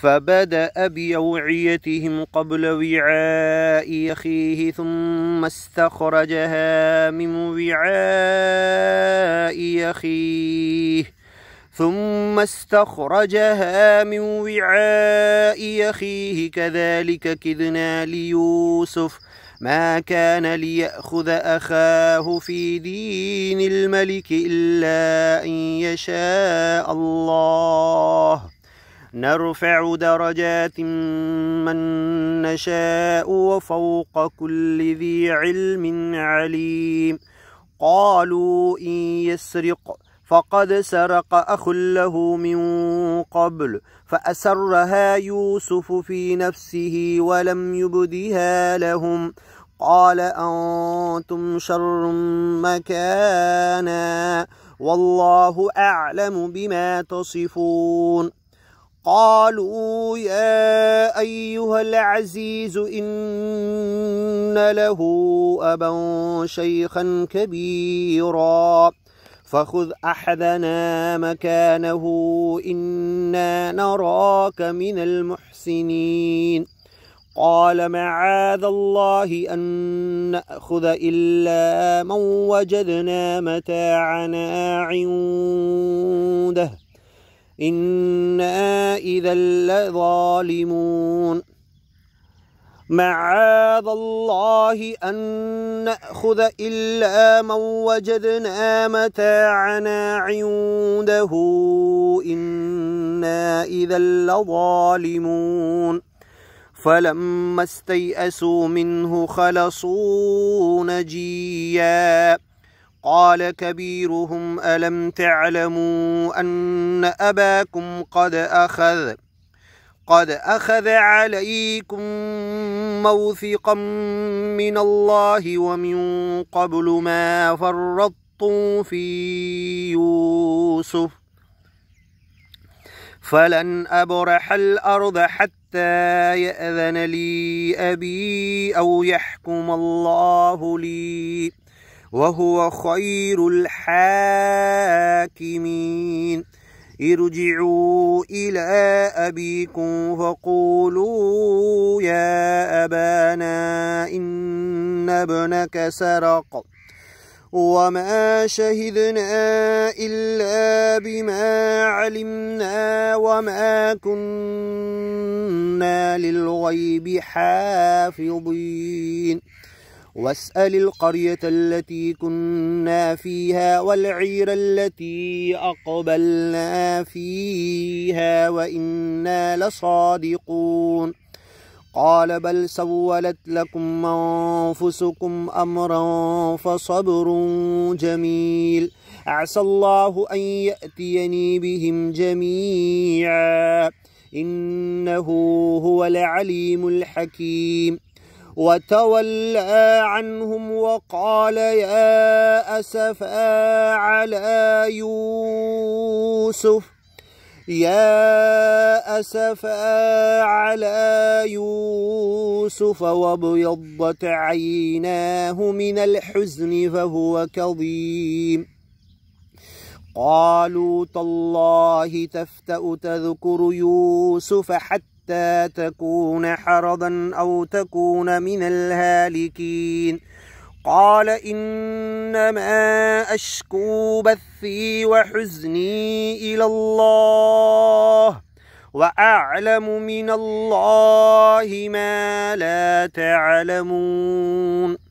فبدأ بأوعيتهم قبل وعاء أخيه ثم استخرجها من وعاء أخيه كذلك كدنا ليوسف ما كان ليأخذ أخاه في دين الملك إلا أن يشاء الله نرفع درجات من نشاء وفوق كل ذي علم عليم. قالوا إن يسرق فقد سرق أخ له من قبل فأسرها يوسف في نفسه ولم يبدها لهم قال أنتم شر مكانا والله أعلم بما تصفون. قالوا يا أيها العزيز إن له أبا شيخا كبيرا فخذ أحدنا مكانه إنا نراك من المحسنين. قال معاذ الله أن نأخذ إلا من وجدنا متاعنا عنده إنا إذا لظالمون. معاذ الله أن نأخذ إلا من وجدنا متاعنا عنده إنا إذا لظالمون. فلما استيئسوا منه خلصوا نجيا قال كبيرهم ألم تعلموا أن أباكم قد أخذ عليكم موثقا من الله ومن قبل ما فرطتم في يوسف فلن أبرح الأرض حتى يأذن لي أبي أو يحكم الله لي وهو خير الحاكمين. ارجعوا إلى أبيكم فقولوا يا أبانا إن ابنك سرق وما شهدنا إلا بما علمنا وما كنا للغيب حافظين. واسأل القرية التي كنا فيها والعير التي أقبلنا فيها وإنا لصادقون. قال بل سولت لكم أنفسكم أمرا فصبر جميل عسى الله أن يأتيني بهم جميعا إنه هو العليم الحكيم. وتولى عنهم وقال يا أسفا على يوسف وابيضت عيناه من الحزن فهو كظيم. قالوا تالله تفتأ تذكر يوسف حتى تكون حرضا أو تكون من الهالكين. قال إنما أشكو بثي وحزني إلى الله وأعلم من الله ما لا تعلمون.